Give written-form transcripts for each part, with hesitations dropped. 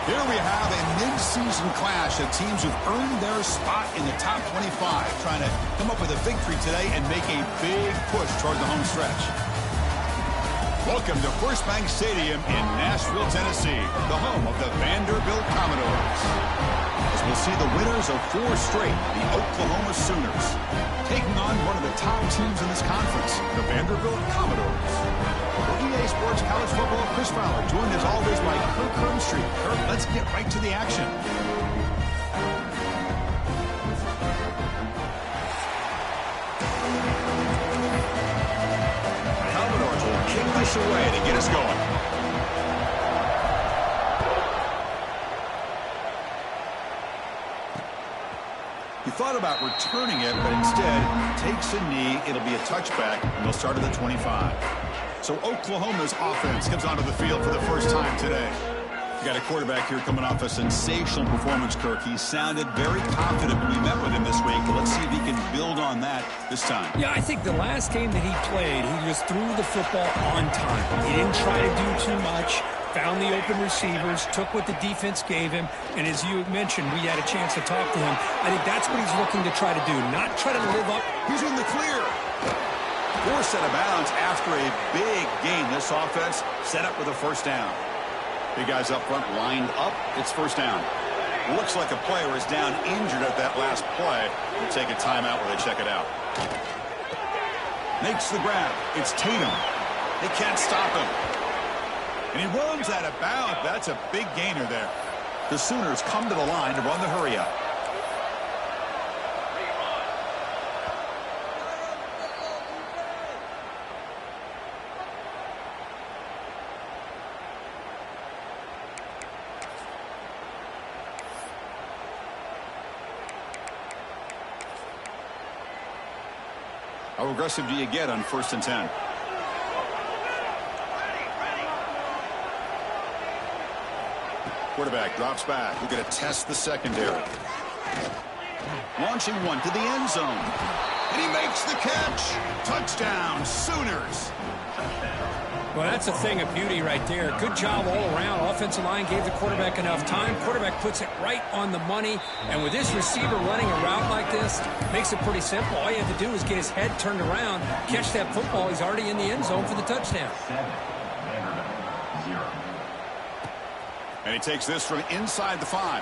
Here we have a mid-season clash of teams who've earned their spot in the top 25, trying to come up with a victory today and make a big push toward the home stretch. Welcome to First Bank Stadium in Nashville, Tennessee, the home of the Vanderbilt Commodores. As we'll see the winners of 4 straight, the Oklahoma Sooners, taking on one of the top teams in this conference, the Vanderbilt Commodores. For EA Sports College Football, Chris Fowler, joined as always by Kirk Herbstreit. Kirk, let's get right to the action. Commodores will kick this away to get us going. He thought about returning it, but instead takes a knee. It'll be a touchback, and they'll start at the 25. So Oklahoma's offense comes onto the field for the first time today. You got a quarterback here coming off a sensational performance, Kirk. He sounded very confident when we met with him this week. Let's see if he can build on that this time. Yeah, I think the last game that he played, he just threw the football on time. He didn't try to do too much. Found the open receivers, took what the defense gave him, and as you mentioned, we had a chance to talk to him. I think that's what he's looking to try to do, not try to live up. He's in the clear. Forced out of bounds after a big gain. This offense set up with a first down. Big guys up front lined up. It's first down. Looks like a player is down injured at that last play. We'll take a timeout where they check it out. Makes the grab. It's Tatum. They can't stop him. And he runs out of bounds. That's a big gainer there. The Sooners come to the line to run the hurry up. How aggressive do you get on 1st and 10? Quarterback drops back. We're going to test the secondary. Launching one to the end zone. And he makes the catch. Touchdown, Sooners. Well, that's a thing of beauty right there. Good job all around. Offensive line gave the quarterback enough time. Quarterback puts it right on the money. And with this receiver running a route like this, makes it pretty simple. All you have to do is get his head turned around, catch that football. He's already in the end zone for the touchdown. And he takes this from inside the 5.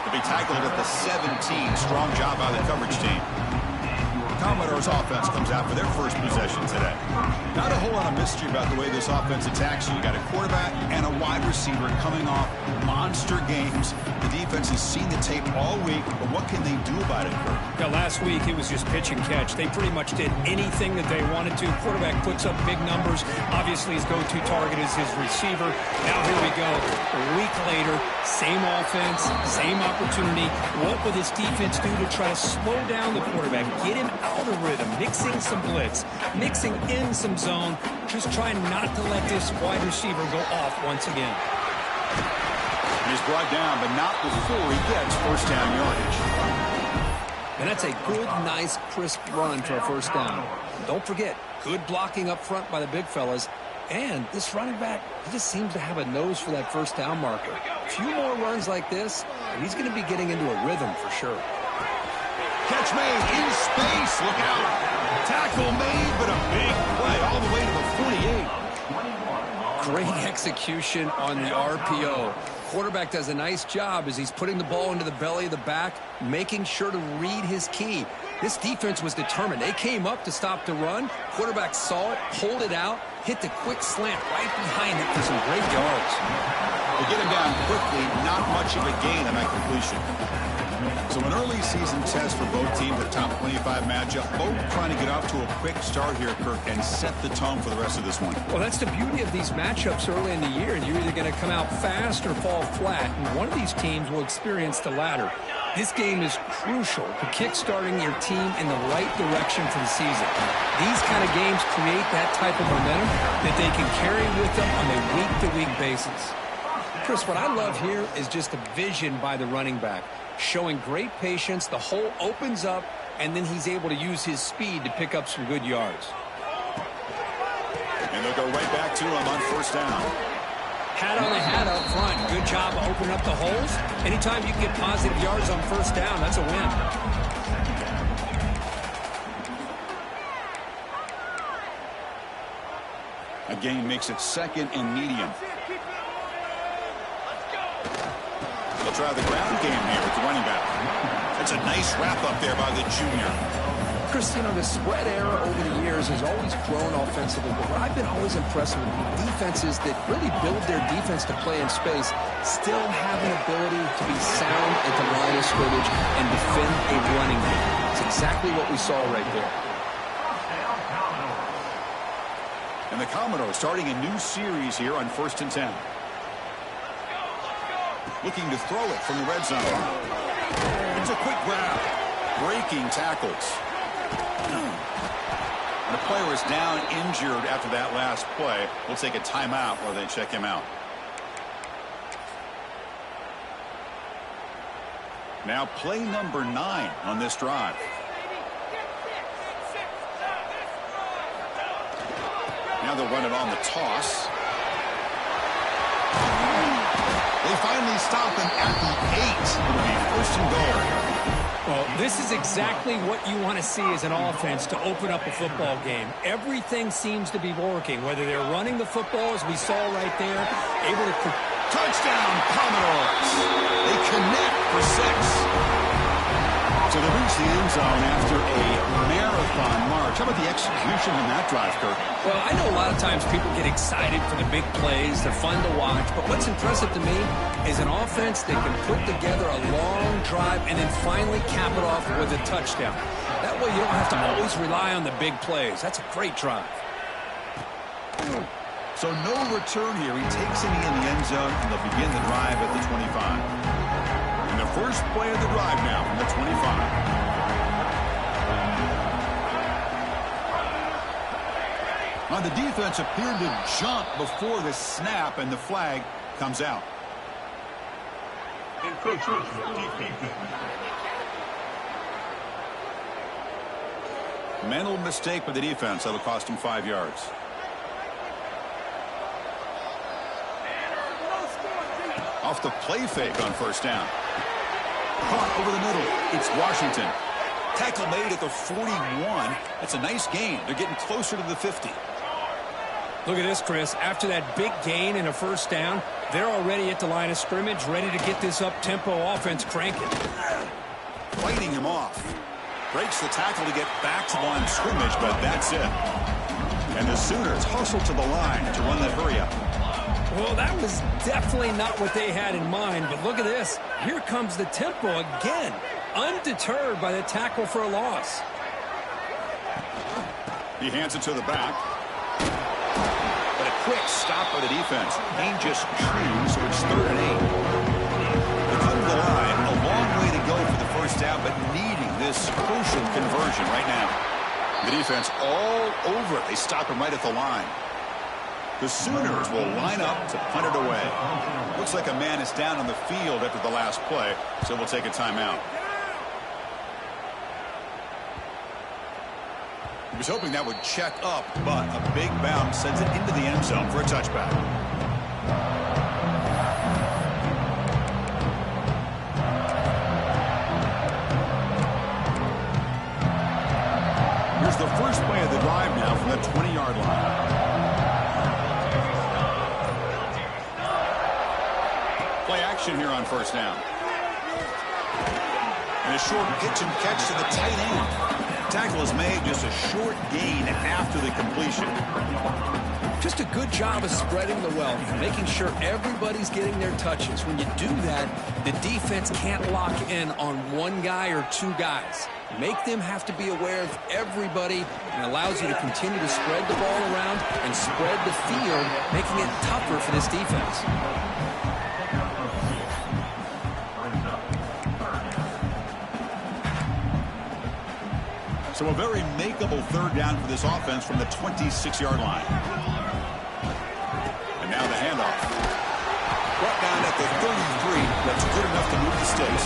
To be tackled at the 17. Strong job by the coverage team. Commodores offense comes out for their first possession today. Not a whole lot of mystery about the way this offense attacks you. You got a quarterback and a wide receiver coming off monster games. The defense has seen the tape all week, but what can they do about it, Kirk? Yeah, last week it was just pitch and catch. They pretty much did anything that they wanted to. Quarterback puts up big numbers. Obviously his go-to target is his receiver. Now here we go. A week later, same offense, same opportunity. What will this defense do to try to slow down the quarterback, get him out of rhythm, mixing some blitz, mixing in some zone, just trying not to let this wide receiver go off once again. He's brought down, but not before he gets first down yardage. And that's a good, nice, crisp run for a first down. Don't forget, good blocking up front by the big fellas. And this running back, he just seems to have a nose for that first down marker. A few more runs like this, and he's going to be getting into a rhythm for sure. Catch made in space. Look out. Tackle made, but a big play all the way to the 48. Great execution on the RPO. Quarterback does a nice job as he's putting the ball into the belly of the back, making sure to read his key. This defense was determined. They came up to stop the run. Quarterback saw it, pulled it out, hit the quick slant right behind it for some great yards. They get him down quickly, not much of a gain on that completion. So an early season test for both teams, a top 25 matchup, both trying to get off to a quick start here, Kirk, and set the tone for the rest of this one. Well, that's the beauty of these matchups early in the year. You're either going to come out fast or fall flat, and one of these teams will experience the latter. This game is crucial to kick-starting your team in the right direction for the season. These kind of games create that type of momentum that they can carry with them on a week-to-week basis. Chris, what I love here is just the vision by the running back. Showing great patience, the hole opens up, and then he's able to use his speed to pick up some good yards. And they'll go right back to him on first down. Pat on the hat up front. Good job of opening up the holes. Anytime you can get positive yards on first down, that's a win. A gain makes it 2nd and medium. They'll try the ground game here with the running back. That's a nice wrap up there by the junior. Chris, you know, the spread era over the years has always grown offensively, but what I've been always impressed with defenses that really build their defense to play in space still have an ability to be sound at the line of scrimmage and defend a running game. It's exactly what we saw right there. And the Commodores starting a new series here on 1st and 10. Looking to throw it from the red zone. It's a quick grab. Breaking tackles. The player is down injured after that last play. We'll take a timeout while they check him out. Now play number 9 on this drive. Now they'll run it on the toss. They finally stop him at the 8. It'll be 1st and goal. Well, this is exactly what you want to see as an offense to open up a football game. Everything seems to be working, whether they're running the football, as we saw right there, able to... Touchdown, Commodores! They connect for 6. So they reach the end zone after a marathon march. How about the execution in that drive, Kirk? Well, I know a lot of times people get excited for the big plays. They're fun to watch. But what's impressive to me is an offense that can put together a long drive and then finally cap it off with a touchdown. That way you don't have to always rely on the big plays. That's a great drive. So no return here. He takes it in the end zone, and they'll begin the drive at the 25. And the first play of the drive now from the 25. Now the defense appeared to jump before the snap, and the flag comes out. Mental mistake by the defense. That'll cost him 5 yards. Off the play fake on first down. Caught over the middle. It's Washington. Tackle made at the 41. That's a nice gain. They're getting closer to the 50. Look at this, Chris. After that big gain and a first down, they're already at the line of scrimmage, ready to get this up-tempo offense cranking. Fighting him off. Breaks the tackle to get back to the line of scrimmage, but that's it. And the Sooners hustle to the line to run that hurry up. Well, that was definitely not what they had in mind, but look at this. Here comes the tempo again, undeterred by the tackle for a loss. He hands it to the back. But a quick stop by the defense. Dangerous true, so it's 3rd and 8. They come to the line, a long way to go for the first down, but needing this crucial conversion right now. The defense all over it. They stop him right at the line. The Sooners will line up to punt it away. Looks like a man is down on the field after the last play, so we'll take a timeout. He was hoping that would check up, but a big bounce sends it into the end zone for a touchback. Here's the first play of the drive now from the 20-yard line. Play action here on first down. And a short pitch and catch to the tight end. Tackle is made, just a short gain after the completion. Just a good job of spreading the wealth, making sure everybody's getting their touches. When you do that, the defense can't lock in on one guy or two guys. Make them have to be aware of everybody, and allows you to continue to spread the ball around and spread the field, making it tougher for this defense. So a very makeable 3rd down for this offense from the 26-yard line. And now the handoff. Brought down at the 33. That's good enough to move the sticks.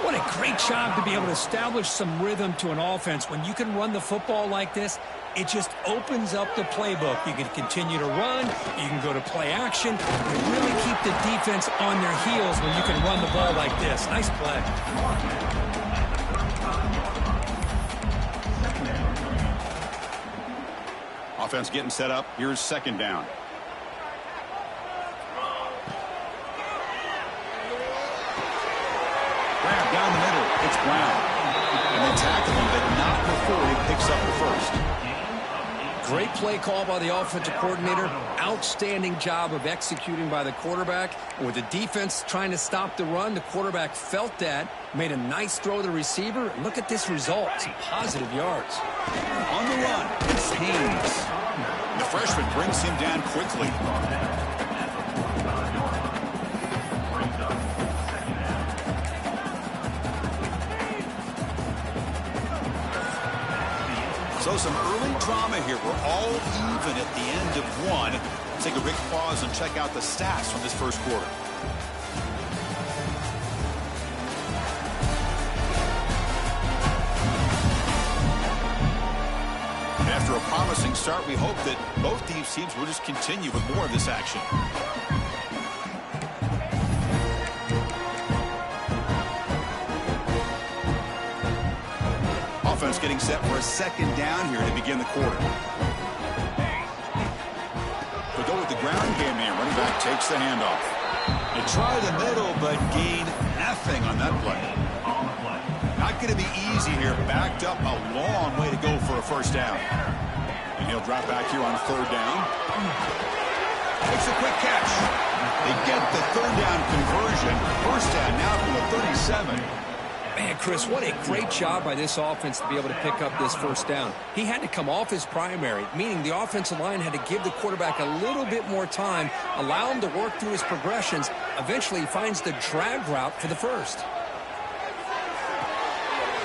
What a Great job to be able to establish some rhythm to an offense. When you can run the football like this, it just opens up the playbook. You can continue to run. You can go to play action. You really keep the defense on their heels when you can run the ball like this. Nice play. Offense getting set up. Here's second down. Grab down the middle. It's Brown. And they tackle him, but not before he picks up the first. Great play call by the offensive coordinator. Outstanding job of executing by the quarterback. With the defense trying to stop the run, the quarterback felt that, made a nice throw to the receiver. And look at this result. Some positive yards. On the run, it's Haynes. The freshman brings him down quickly. So some early drama here. We're all even at the end of one. Let's take a quick pause and check out the stats from this first quarter. After a promising start, we hope that both these teams will just continue with more of this action. Offense getting set for a second down here to begin the quarter. They go with the ground game here. Running back takes the handoff. They try the middle, but gain nothing on that play. Not going to be easy here. Backed up a long way to go for a first down. And he'll drop back here on third down. Makes a quick catch. They get the third down conversion. First down now from the 37. Man, Chris, what a great job by this offense to be able to pick up this first down. He had to come off his primary, meaning the offensive line had to give the quarterback a little bit more time, allow him to work through his progressions. Eventually, he finds the drag route for the first.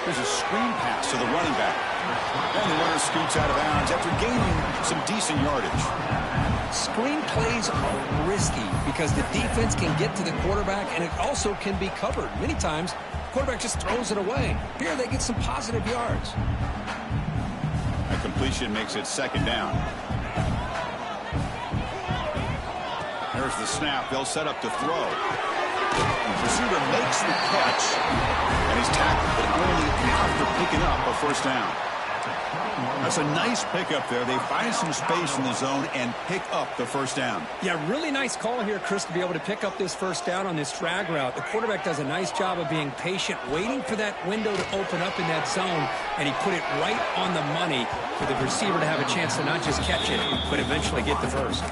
There's a screen pass to the running back. And the runner scoots out of bounds after gaining some decent yardage. Screen plays are risky because the defense can get to the quarterback, and it also can be covered. Many times, the quarterback just throws it away. Here, they get some positive yards. A completion makes it second down. There's the snap. They'll set up to throw. The receiver makes the catch, and he's tackled, but only after picking up a first down. That's a nice pickup there. They find some space in the zone and pick up the first down. Yeah, really nice call here, Chris, to be able to pick up this first down on this drag route. The quarterback does a nice job of being patient, waiting for that window to open up in that zone, and he put it right on the money for the receiver to have a chance to not just catch it, but eventually get the first.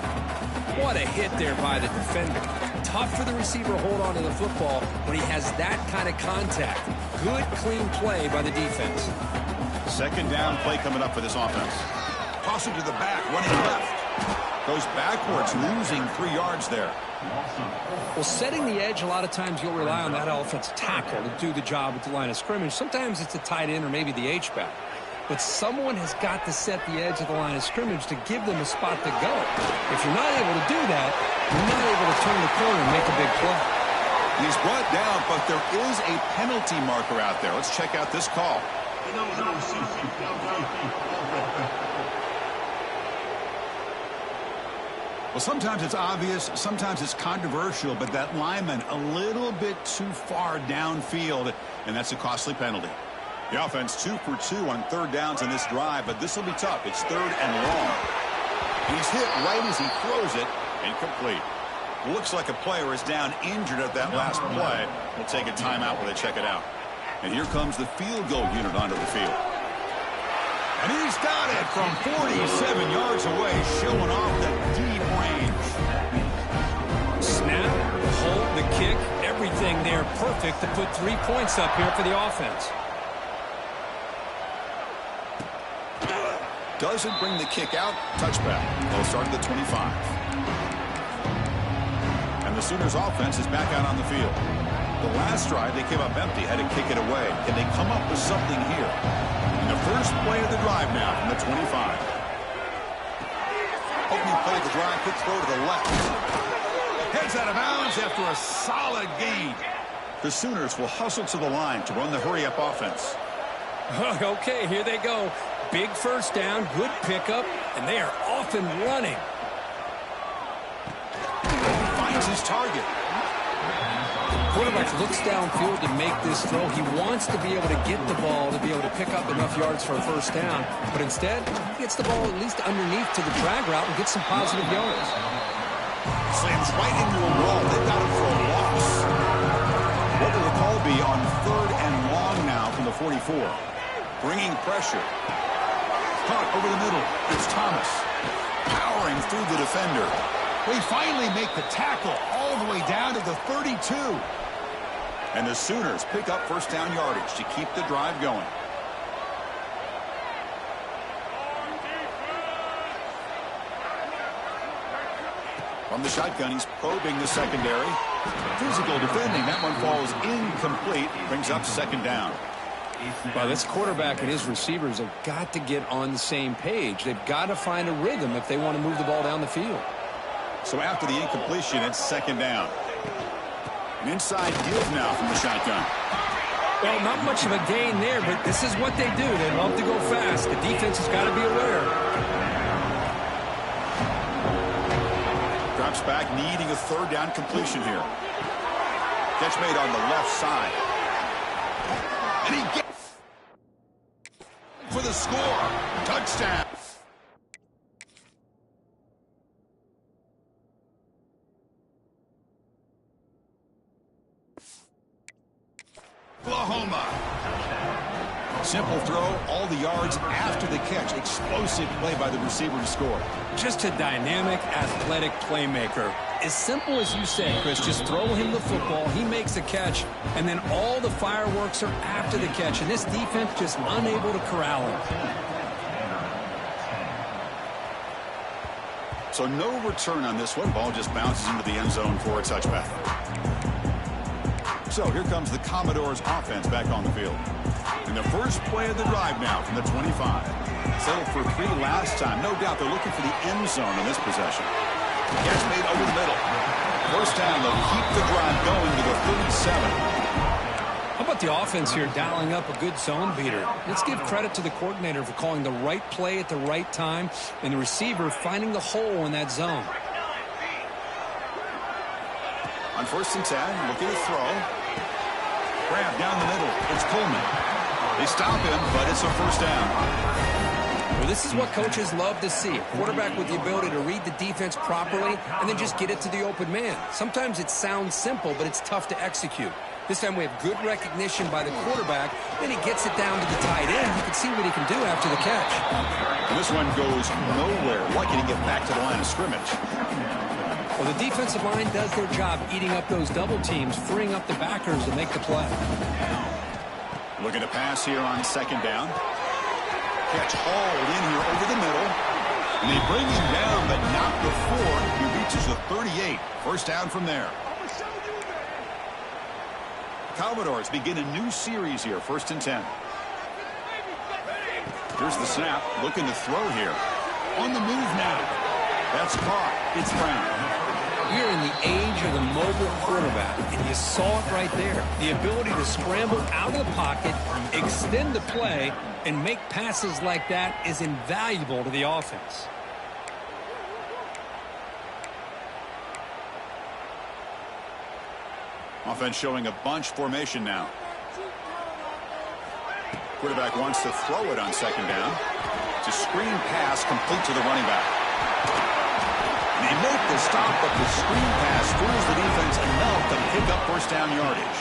What a hit there by the defender. Tough for the receiver to hold on to the football when he has that kind of contact. Good, clean play by the defense. Second down play coming up for this offense. Toss it to the back, running left. Goes backwards, losing 3 yards there. Well, setting the edge, a lot of times you'll rely on that offensive tackle to do the job at the line of scrimmage. Sometimes it's a tight end or maybe the H-back. But someone has got to set the edge of the line of scrimmage to give them a spot to go. If you're not able to do that, you're not able to turn the corner and make a big play. He's brought down, but there is a penalty marker out there. Let's check out this call. Well, sometimes it's obvious, sometimes it's controversial, but that lineman a little bit too far downfield, and that's a costly penalty. The offense 2 for 2 on third downs in this drive, but this will be tough. It's third and long. He's hit right as he throws it, incomplete. Looks like a player is down injured at that last play. We'll take a timeout while they check it out. And here comes the field goal unit onto the field. And he's got it from 47 yards away, showing off the deep range. Snap, the hold, the kick, everything there perfect to put 3 points up here for the offense. Doesn't bring the kick out. Touchback. They'll start at the 25. And the Sooners offense is back out on the field. The last drive, they came up empty, had to kick it away. Can they come up with something here? And the first play of the drive now from the 25. Opening play of the drive, quick throw to the left. Heads out of bounds after a solid gain. The Sooners will hustle to the line to run the hurry-up offense. Okay, here they go. Big first down, good pickup, and they are off and running. Finds his target. Quarterback looks downfield to make this throw. He wants to be able to get the ball to be able to pick up enough yards for a first down. But instead, he gets the ball at least underneath to the drag route and gets some positive yards. Slams right into a wall. They've got him for a loss. What will the call be on 3rd and long now from the 44? Bringing pressure. Caught over the middle. It's Thomas. Powering through the defender. We finally make the tackle all the way down to the 32. And the Sooners pick up first down yardage to keep the drive going. From the shotgun, he's probing the secondary. Physical defending. That one falls incomplete. Brings up second down. Well, this quarterback and his receivers have got to get on the same page. They've got to find a rhythm if they want to move the ball down the field. So after the incompletion, it's second down. An inside deal now from the shotgun. Well, not much of a gain there, but this is what they do. They love to go fast. The defense has got to be aware. Drops back, needing a third down completion here. Catch made on the left side. And he gets for the score. Touchdown. Oklahoma. Simple throw, all the yards after the catch. Explosive play by the receiver to score. Just a dynamic, athletic playmaker. As simple as you said, Chris, just throw him the football, he makes a catch, and then all the fireworks are after the catch. And this defense just unable to corral him. So no return on this one. Ball just bounces into the end zone for a touchback. So here comes the Commodores offense back on the field. In the first play of the drive now from the 25. Settled for 3 last time. No doubt they're looking for the end zone in this possession. Catch made over the middle. First down, they'll keep the drive going to the 37. How about the offense here dialing up a good zone beater? Let's give credit to the coordinator for calling the right play at the right time and the receiver finding the hole in that zone. On 1st and 10, looking to throw. Grab down the middle. It's Coleman. They stop him, but it's a first down. Well, this is what coaches love to see. A quarterback with the ability to read the defense properly and then just get it to the open man. Sometimes it sounds simple, but it's tough to execute. This time we have good recognition by the quarterback. Then he gets it down to the tight end. You can see what he can do after the catch. And this one goes nowhere. Lucky to get back to the line of scrimmage. Well, the defensive line does their job eating up those double teams, freeing up the backers to make the play. Looking to pass here on second down. Catch hauled in here over the middle. And they bring him down, but not before he reaches the 38. First down from there. Commodores begin a new series here, 1st and 10. Here's the snap, looking to throw here. On the move now. That's caught. It's Brown. We are in the age of the mobile quarterback, and you saw it right there. The ability to scramble out of the pocket, extend the play, and make passes like that is invaluable to the offense. Offense showing a bunch formation now. Quarterback wants to throw it on second down. It's a screen pass complete to the running back. They make the stop, but the screen pass fools the defense enough to pick up first down yardage.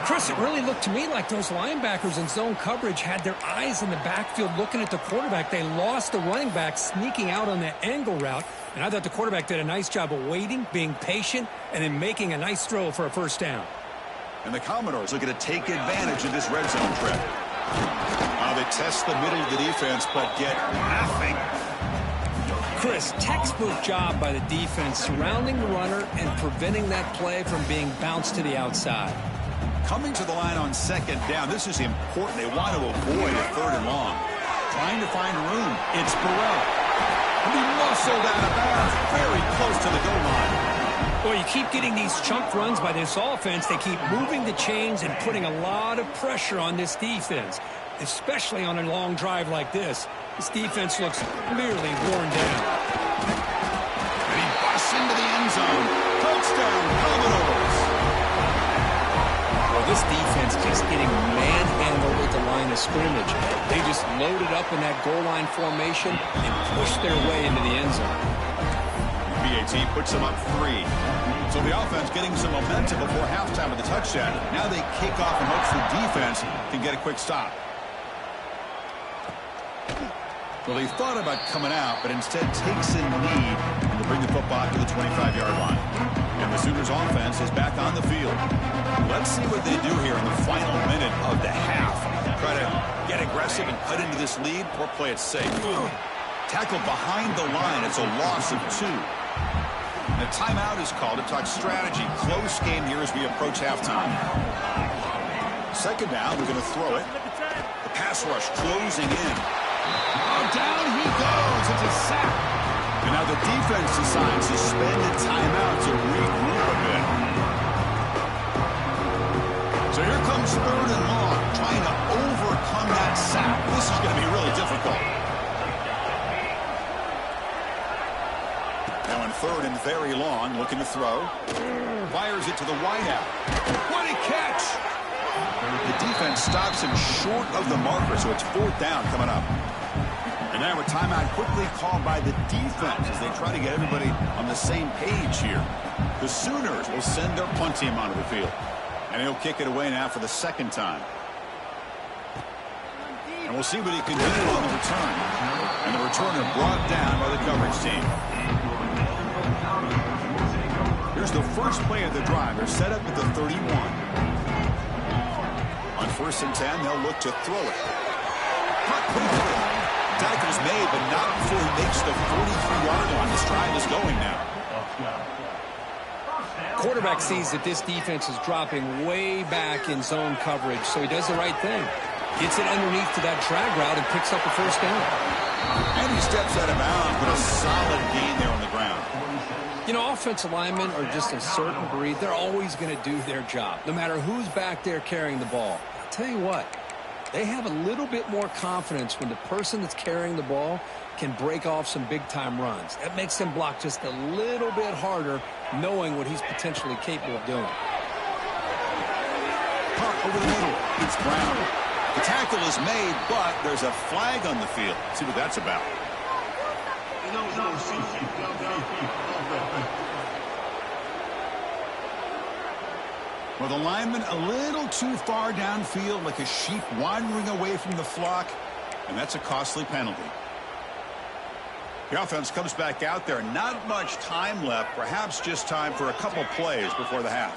Chris, it really looked to me like those linebackers in zone coverage had their eyes in the backfield looking at the quarterback. They lost the running back sneaking out on that angle route, and I thought the quarterback did a nice job of waiting, being patient, and then making a nice throw for a first down. And the Commodores looking to take advantage of this red zone trip. Now they test the middle of the defense, but get nothing. Chris, textbook job by the defense surrounding the runner and preventing that play from being bounced to the outside. Coming to the line on second down, this is important. They want to avoid a 3rd and long. Trying to find room. It's Burrell. He muscled out of bounds very close to the goal line. Well, you keep getting these chunk runs by this offense. They keep moving the chains and putting a lot of pressure on this defense, especially on a long drive like this. This defense looks clearly worn down. And he busts into the end zone. Touchdown, Commodores. Well, this defense just getting manhandled at the line of scrimmage. They just loaded up in that goal line formation and pushed their way into the end zone. BAT puts them up 3. So the offense getting some momentum before halftime with the touchdown. Now they kick off in hopes the defense can get a quick stop. Well, they thought about coming out, but instead takes a knee and they bring the football to the 25-yard line. And the Sooners offense is back on the field. Let's see what they do here in the final minute of the half. Try to get aggressive and cut into this lead or play it safe. Tackled behind the line. It's a loss of 2. The timeout is called to talk strategy. Close game here as we approach halftime. Second down, we're going to throw it. The pass rush closing in. Oh, down he goes. It's a sack. And now the defense decides to spend a timeout to regroup a bit. So here comes 3rd and long, trying to overcome that sack. This is going to be really difficult. Now in 3rd and very long, looking to throw. Fires it to the wideout. What a catch! The defense stops him short of the marker, so it's 4th down coming up. And now a timeout quickly called by the defense as they try to get everybody on the same page here. The Sooners will send their punt team onto the field. And he'll kick it away now for the 2nd time. And we'll see what he can do on the return. And the returner brought down by the coverage team. Here's the first play of the drive. They're set up at the 31. On 1st and 10, they'll look to throw it. Tackle's made, but not before he makes the 43-yard line. This drive is going now. Quarterback sees that this defense is dropping way back in zone coverage, so he does the right thing. Gets it underneath to that drag route and picks up the 1st down. And he steps out of bounds, but a solid gain there on the ground. You know, offensive linemen are just a certain breed. They're always going to do their job, no matter who's back there carrying the ball. I'll tell you what, they have a little bit more confidence when the person that's carrying the ball can break off some big-time runs. That makes them block just a little bit harder, knowing what he's potentially capable of doing. Punt over the middle. It's Brown. The tackle is made, but there's a flag on the field. Let's see what that's about. Well, the lineman a little too far downfield, like a sheep wandering away from the flock, and that's a costly penalty. The offense comes back out there. Not much time left, perhaps just time for a couple plays before the half.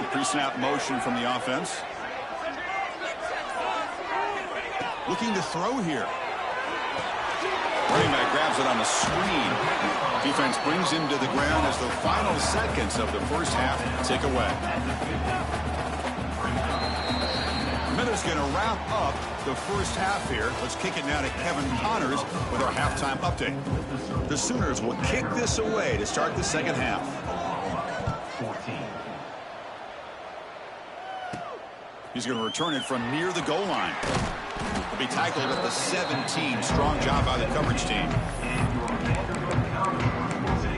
The pre-snap motion from the offense. Looking to throw here. Running back grabs it on the screen. Defense brings him to the ground as the final seconds of the first half tick away. Miller's going to wrap up the first half here. Let's kick it now to Kevin Connors with our halftime update. The Sooners will kick this away to start the second half. He's going to return it from near the goal line. He'll be tackled at the 17. Strong job by the coverage team.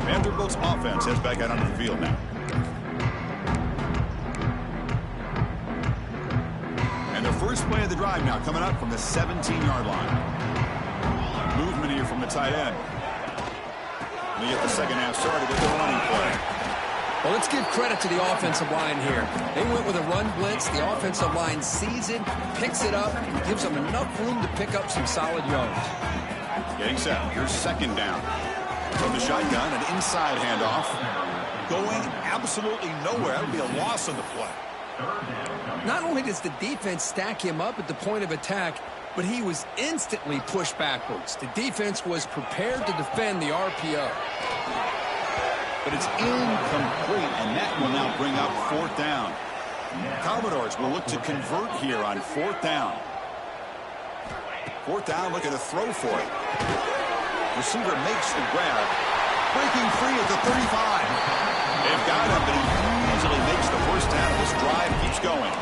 Vanderbilt's offense heads back out onto the field now. And the first play of the drive now coming up from the 17-yard line. Movement here from the tight end. We get the second half started with the running play. Well, let's give credit to the offensive line here. They went with a run blitz. The offensive line sees it, picks it up, and gives them enough room to pick up some solid yards. Getting set. Here's second down. From the shotgun, an inside handoff. Going absolutely nowhere. That would be a loss on the play. Not only does the defense stack him up at the point of attack, but he was instantly pushed backwards. The defense was prepared to defend the RPO. But it's incomplete, and that will now bring up fourth down. Commodores will look to convert here on fourth down. Fourth down, looking to throw for it. Receiver makes the grab, Breaking free at the 35. They've got him, but he easily makes the first down of this drive. Keeps going.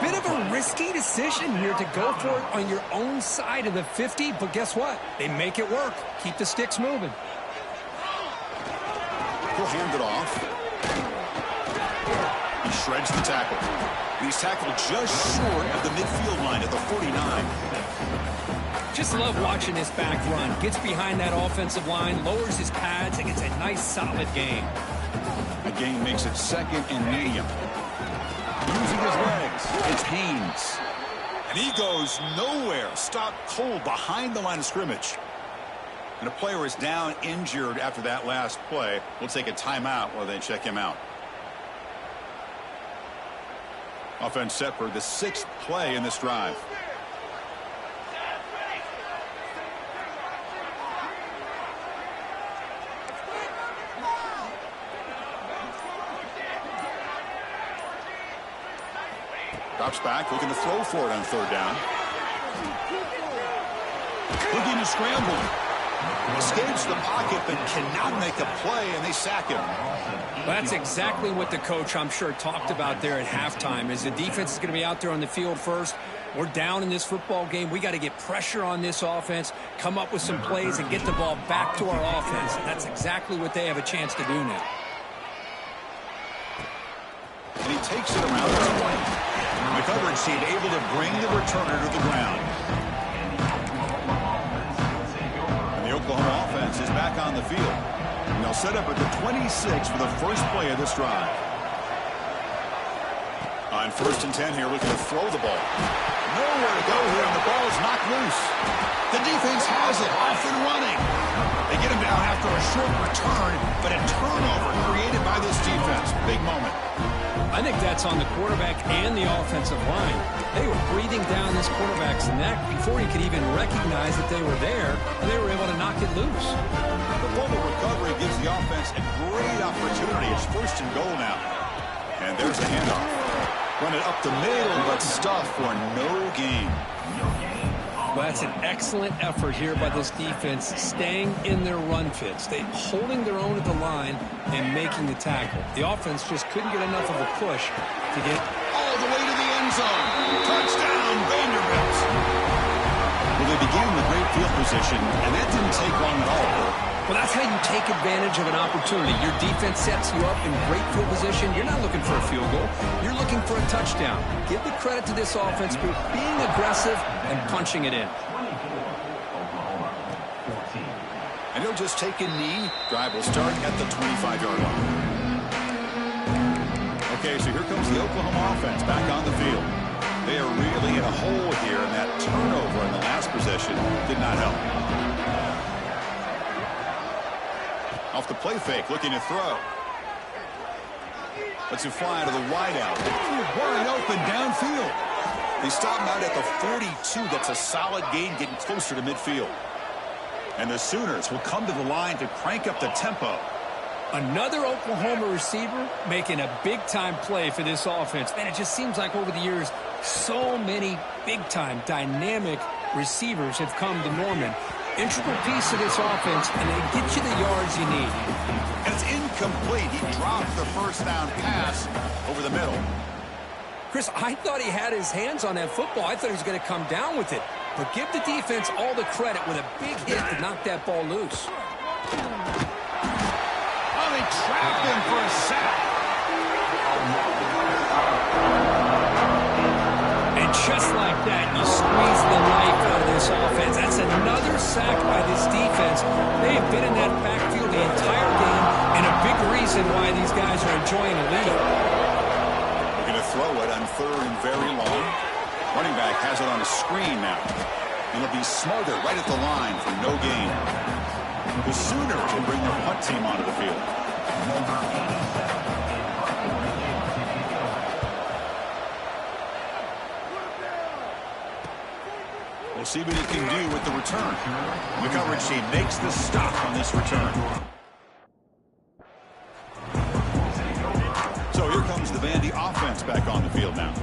Bit of a risky decision here to go for it on your own side of the 50, but guess what? They make it work. Keep the sticks moving. He'll hand it off. He shreds the tackle. He's tackled just short of the midfield line at the 49. Just love watching this back run. Gets behind that offensive line, lowers his pads, and gets a nice, solid gain. A gain makes it second and medium. Using his legs, it's Haynes. And he goes nowhere. Stopped cold behind the line of scrimmage. And a player is down injured after that last play. We'll take a timeout while they check him out. Offense set for the 6th play in this drive. Drops back, looking to throw for it on 3rd down. Looking to scramble. Escapes the pocket, but cannot make a play, and they sack him. That's exactly what the coach, I'm sure, talked about there at halftime, is the defense is going to be out there on the field first. We're down in this football game. We got to get pressure on this offense, come up with some plays, and get the ball back to our offense. And that's exactly what they have a chance to do now. And he takes it around the 20. The coverage team able to bring the returner to the ground. And the Oklahoma offense is back on the field. And they'll set up at the 26 for the first play of this drive. On 1st and 10 here, looking to throw the ball. Nowhere to go here, and the ball is knocked loose. The defense has it, off and running. They get him down after a short return, but a turnover created by this defense. Big moment. I think that's on the quarterback and the offensive line. They were breathing down this quarterback's neck before he could even recognize that they were there, and they were able to knock it loose. The fumble recovery gives the offense a great opportunity. It's 1st and goal now. And there's the handoff. Run it up the middle, but stuff for no gain. Well, that's an excellent effort here by this defense, staying in their run fits. They holding their own at the line and making the tackle. The offense just couldn't get enough of a push to get all the way to the end zone. Touchdown, Vanderbilt. Well, they began with great field position, and that didn't take long at all. Well, that's how you take advantage of an opportunity. Your defense sets you up in great field position. You're not looking for a field goal. You're looking for a touchdown. Give the credit to this offense for being aggressive and punching it in. And he'll just take a knee. Drive will start at the 25-yard line. Okay, so here comes the Oklahoma offense back on the field. They are really in a hole here, and that turnover in the last possession did not help. Off the play fake, looking to throw. Lets it fly to the wideout. Wide open downfield. They stop him out at the 42. That's a solid gain, getting closer to midfield. And the Sooners will come to the line to crank up the tempo. Another Oklahoma receiver making a big-time play for this offense. Man, it just seems like over the years, so many big-time, dynamic receivers have come to Norman. Integral piece of this offense, and they get you the yards you need. And it's incomplete. He dropped the first down pass over the middle. Chris, I thought he had his hands on that football. I thought he was going to come down with it. But give the defense all the credit with a big hit to knock that ball loose. Oh, they trapped him for a sack. And just like that, you squeeze the life out of this offense. That's another sack by this defense. They have been in that backfield the entire game, and a big reason why these guys are enjoying the lead. They're going to throw it on 3rd and very long. Running back has it on a screen now. And it'll be Smarter right at the line for no gain. The Sooners will bring their punt team onto the field. We'll see what he can do with the return. The coverage team makes the stop on this return. So here comes the Vandy offense back on the field now.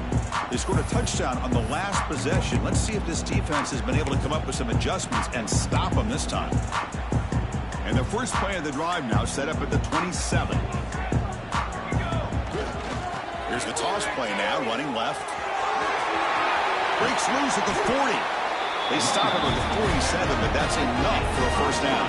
They scored a touchdown on the last possession. Let's see if this defense has been able to come up with some adjustments and stop them this time. And the first play of the drive now set up at the 27. Here's the toss play now, running left. Breaks loose at the 40. They stop him at the 47, but that's enough for a first down.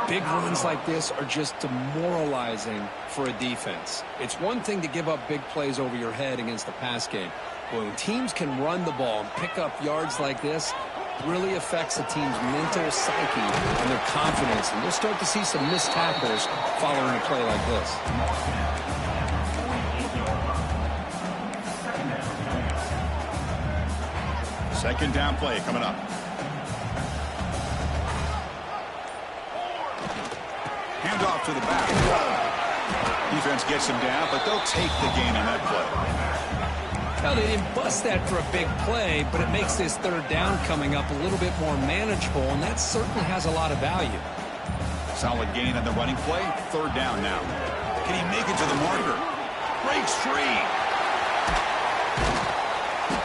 Big runs like this are just demoralizing for a defense. It's one thing to give up big plays over your head against the pass game. When teams can run the ball and pick up yards like this, it really affects a team's mental psyche and their confidence. And you'll start to see some missed tackles following a play like this. Second down play coming up. Hand off to the back. Defense gets him down, but they'll take the gain on that play. Well, they didn't bust that for a big play, but it makes this third down coming up a little bit more manageable, and that certainly has a lot of value. Solid gain on the running play. Third down now. Can he make it to the marker? Breaks free.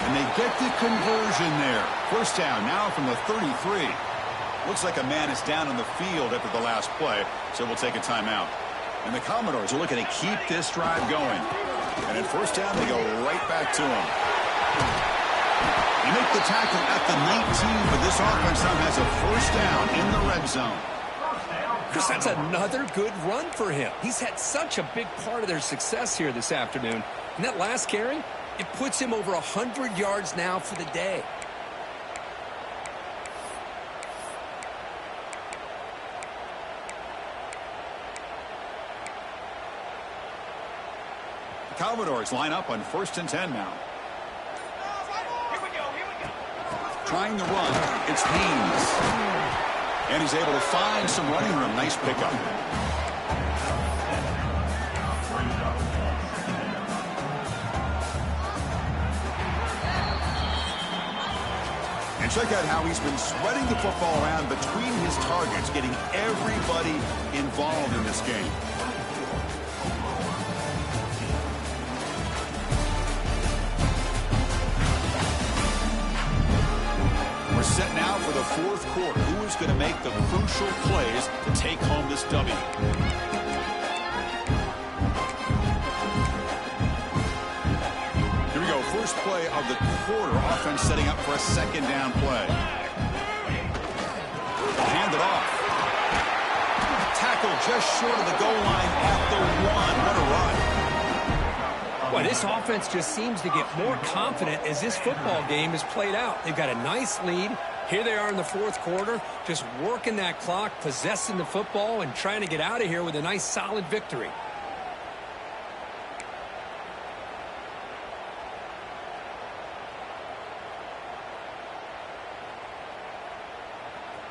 And they get the conversion there. First down now from the 33. Looks like a man is down on the field after the last play, so we'll take a timeout. And the Commodores are looking to keep this drive going. And at first down, they go right back to him. They make the tackle at the 19, but this offense now has a first down in the red zone. Chris, that's another good run for him. He's had such a big part of their success here this afternoon. And that last carry, it puts him over 100 yards now for the day. Commodores line up on 1st and 10 now. Trying to run, it's Haynes. And he's able to find some running room. Nice pickup. And check out how he's been sweating the football around between his targets, getting everybody involved in this game. We're set now for the fourth quarter. Who is going to make the crucial plays to take home this W? Here we go. First play of the quarter. Offense setting up for a second down play. Hand it off. Tackle just short of the goal line at the 1. What a run. Well, this offense just seems to get more confident as this football game is played out. They've got a nice lead. Here they are in the fourth quarter, just working that clock, possessing the football, and trying to get out of here with a nice, solid victory.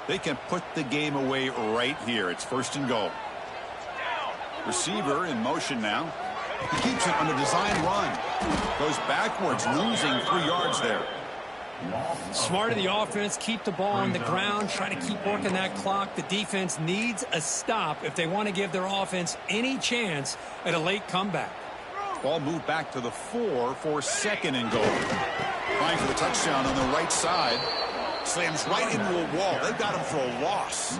They can put the game away right here. It's 1st and goal. Receiver in motion now. He keeps it on the design run. Goes backwards, losing 3 yards there. Smart of the offense, keep the ball on the ground, try to keep working that clock. The defense needs a stop if they want to give their offense any chance at a late comeback. Ball moved back to the 4 for 2nd and goal. Trying for the touchdown on the right side. Slams right into a wall. They've got him for a loss.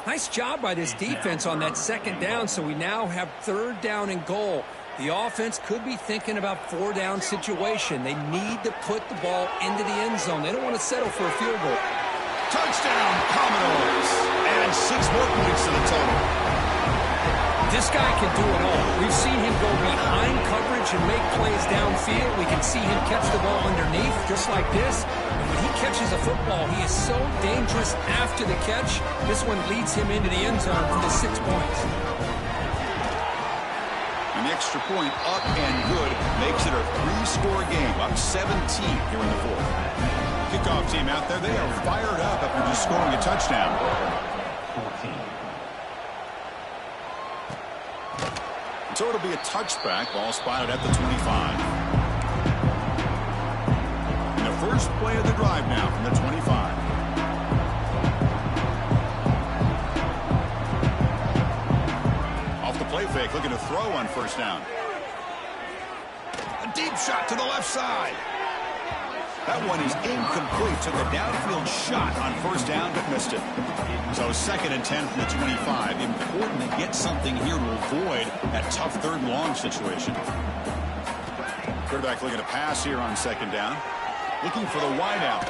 Nice job by this defense on that second down, so we now have 3rd down and goal. The offense could be thinking about 4-down situation. They need to put the ball into the end zone. They don't want to settle for a field goal. Touchdown, Commodores. And 6 more points to the total. This guy can do it all. We've seen him go behind coverage and make plays downfield. We can see him catch the ball underneath, just like this. And when he catches a football, he is so dangerous after the catch. This one leads him into the end zone for the 6 points. An extra point up and good makes it a 3-score game, up 17 here in the fourth. Kickoff team out there, they are fired up after just scoring a touchdown. So it'll be a touchback, ball spotted at the 25. And the first play of the drive now from the 25. Play fake, looking to throw on 1st down. A deep shot to the left side. That one is incomplete. Took a downfield shot on first down, but missed it. So 2nd and 10 from the 25. Important to get something here to avoid that tough 3rd and long situation. Quarterback looking to pass here on 2nd down. Looking for the wideout.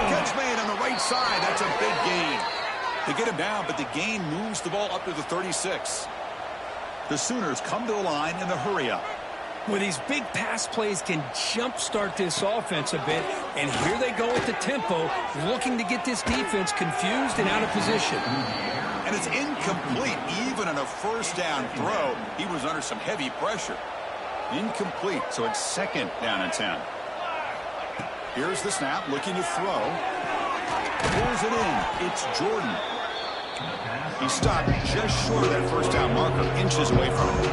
Catch made on the right side. That's a big gain. They get him down, but the gain moves the ball up to the 36. The Sooners come to the line in the hurry-up. Well, these big pass plays can jumpstart this offense a bit, and here they go at the tempo, looking to get this defense confused and out of position. And it's incomplete. Even on a first down throw, he was under some heavy pressure. Incomplete, so it's 2nd down and 10. Here's the snap, looking to throw. Pulls it in. It's Jordan. He stopped just short of that first down marker, inches away from it.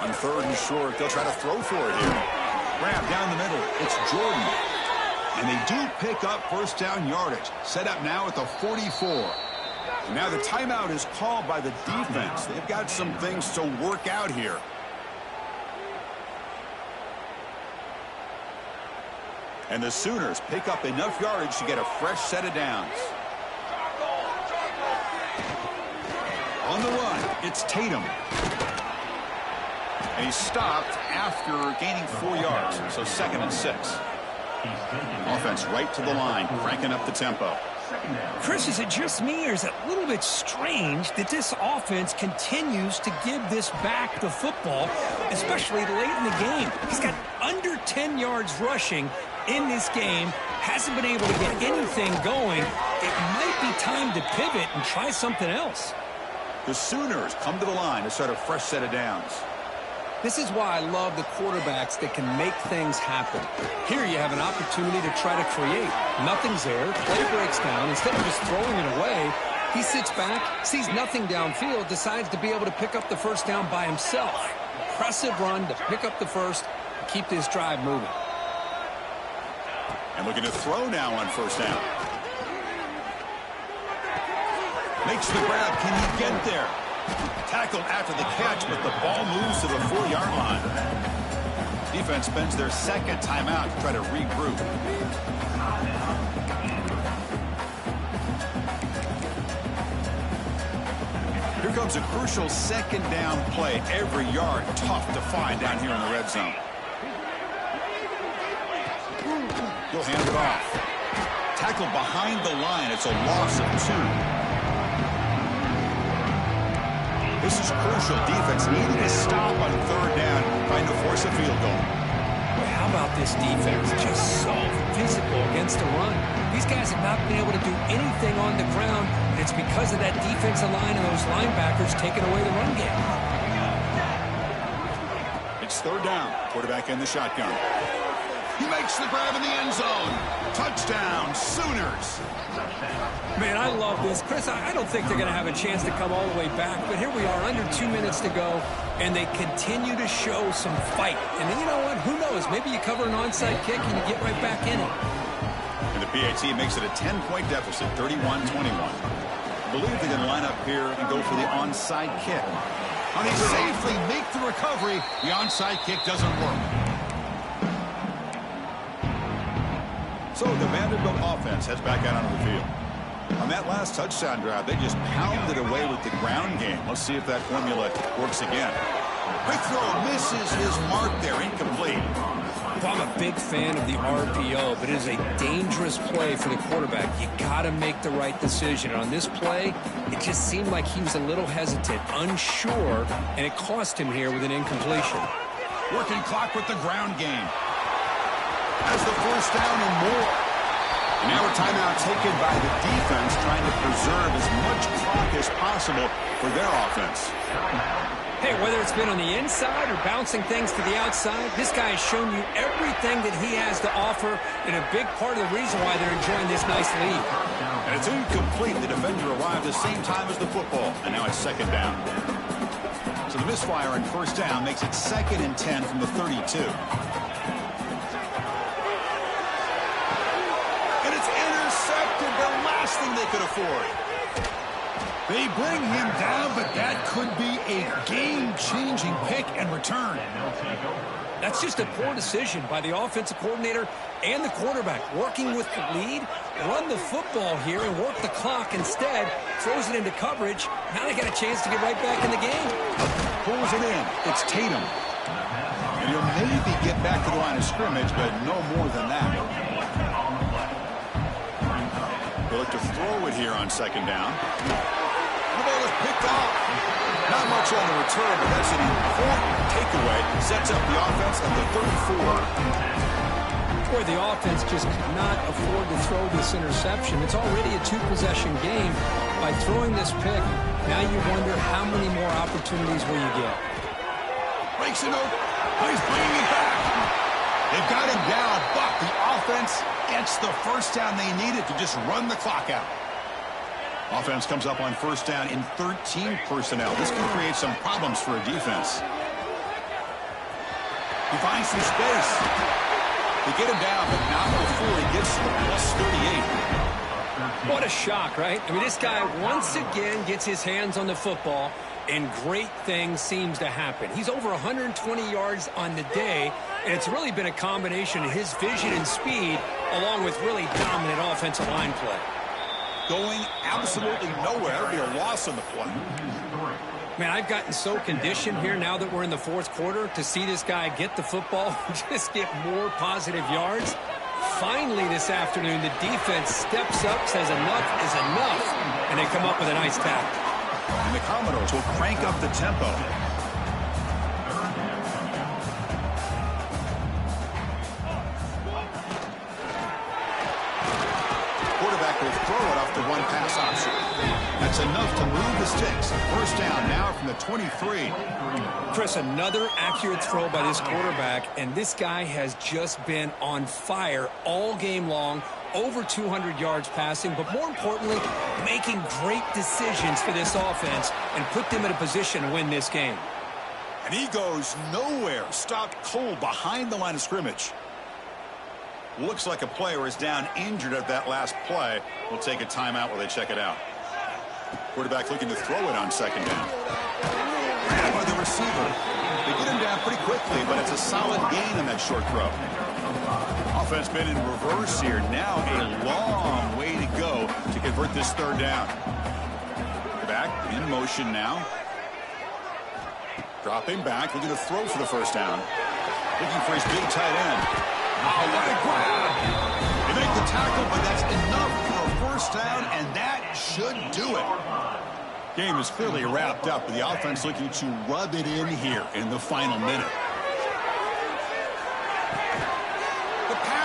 On 3rd and short, they'll try to throw for it here. Grab down the middle. It's Jordan. And they do pick up first down yardage. Set up now at the 44. And now the timeout is called by the defense. They've got some things to work out here. And the Sooners pick up enough yardage to get a fresh set of downs. On the run, it's Tatum. And he stopped after gaining 4 yards. So 2nd and 6. Offense right to the line, cranking up the tempo. Chris, is it just me, or is it a little bit strange that this offense continues to give this back the football, especially late in the game? He's got under 10 yards rushing in this game, hasn't been able to get anything going. It might be time to pivot and try something else. The Sooners come to the line to start a fresh set of downs. This is why I love the quarterbacks that can make things happen. Here you have an opportunity to try to create. Nothing's there. Play breaks down. Instead of just throwing it away, he sits back, sees nothing downfield, decides to be able to pick up the first down by himself. Impressive run to pick up the first, keep this drive moving. And looking to throw now on first down. Makes the grab. Can he get there? Tackled after the catch, but the ball moves to the 4-yard line. Defense spends their 2nd timeout to try to regroup. Here comes a crucial 2nd down play. Every yard tough to find down here in the red zone. He'll hand it off. Tackled behind the line. It's a loss of 2. This is crucial. Defense needing to stop on 3rd down, trying to force a field goal. Well, how about this defense? Just so physical against the run. These guys have not been able to do anything on the ground, and it's because of that defensive line and those linebackers taking away the run game. It's 3rd down. Quarterback in the shotgun. He makes the grab in the end zone. Touchdown, Sooners. Man, I love this. Chris, I don't think they're going to have a chance to come all the way back, but here we are, under 2 minutes to go, and they continue to show some fight. And then, you know what? Who knows? Maybe you cover an onside kick and you get right back in it. And the PAT makes it a 10-point deficit, 31-21. I believe they're going to line up here and go for the onside kick. And they safely make the recovery. The onside kick doesn't work. So the Vanderbilt offense heads back out onto the field. On that last touchdown drive, they just pounded away with the ground game. Let's see if that formula works again. Quick throw misses his mark there, incomplete. Well, I'm a big fan of the RPO, but it is a dangerous play for the quarterback. You got to make the right decision. On this play, it just seemed like he was a little hesitant, unsure, and it cost him here with an incompletion. Working clock with the ground game. Has the first down and more. And now a timeout taken by the defense, trying to preserve as much clock as possible for their offense. Hey, whether it's been on the inside or bouncing things to the outside, this guy has shown you everything that he has to offer, and a big part of the reason why they're enjoying this nice lead. And it's incomplete. The defender arrived the same time as the football, and now it's 2nd down. So the misfire on first down makes it 2nd and 10 from the 32. And it's intercepted, the last thing they could afford. They bring him down, but that could be a game-changing pick and return. That's just a poor decision by the offensive coordinator and the quarterback. Working with the lead, run the football here and work the clock instead. Throws it into coverage. Now they got a chance to get right back in the game. Pulls it in. It's Tatum. And he'll maybe get back to the line of scrimmage, but no more than that. They look to throw it here on second down. The ball is picked off. Not much on the return, but that's an important takeaway. Sets up the offense at the 34. Boy, the offense just could not afford to throw this interception. It's already a two-possession game. By throwing this pick, now you wonder how many more opportunities will you get. Breaks it open. He's bringing it back. They've got him down, but the offense gets the first down they needed to just run the clock out. Offense comes up on first down in 13 personnel. This can create some problems for a defense. He finds some space. They get him down, but not before he gets to the plus 38. What a shock, right? I mean, this guy once again gets his hands on the football, and great things seems to happen. He's over 120 yards on the day, and it's really been a combination of his vision and speed, along with really dominant offensive line play. Going absolutely nowhere. It'll be a loss on the play. Man, I've gotten so conditioned here now that we're in the fourth quarter to see this guy get the football and just get more positive yards. Finally this afternoon, the defense steps up, says enough is enough, and they come up with a nice tackle. And the Commodores will crank up the tempo. Quarterback will throw it off the one pass option. That's enough to move the sticks. First down now from the 23. Chris, another accurate throw by this quarterback, and this guy has just been on fire all game long. Over 200 yards passing, but more importantly, making great decisions for this offense and put them in a position to win this game. And he goes nowhere. Stopped cold behind the line of scrimmage. Looks like a player is down injured at that last play. We'll take a timeout while they check it out. Quarterback looking to throw it on second down. Grabbed by the receiver. They get him down pretty quickly, but it's a solid gain on that short throw. Offense been in reverse here. Now a long way to go to convert this third down. Back in motion now. Dropping back, looking to throw for the first down. Looking for his big tight end. Oh, what a grab! They make the tackle, but that's enough for a first down, and that should do it. Game is clearly wrapped up, with the offense looking to rub it in here in the final minute.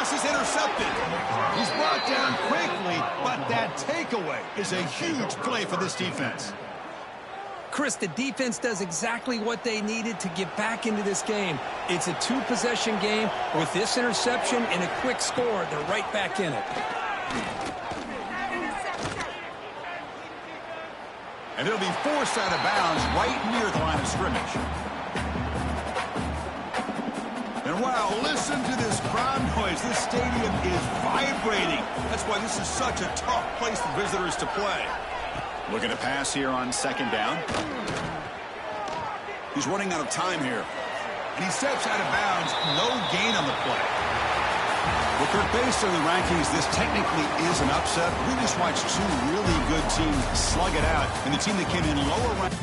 Is intercepted. He's brought down quickly, but that takeaway is a huge play for this defense. Chris, the defense does exactly what they needed to get back into this game. It's a two-possession game. With this interception and a quick score, they're right back in it. And it'll be forced out of bounds right near the line of scrimmage. And wow, listen to this crowd noise. This stadium is vibrating. That's why this is such a tough place for visitors to play. Looking to pass here on second down. He's running out of time here. And he steps out of bounds. No gain on the play. Well, based on the rankings, this technically is an upset. We just watched two really good teams slug it out. And the team that came in lower ranked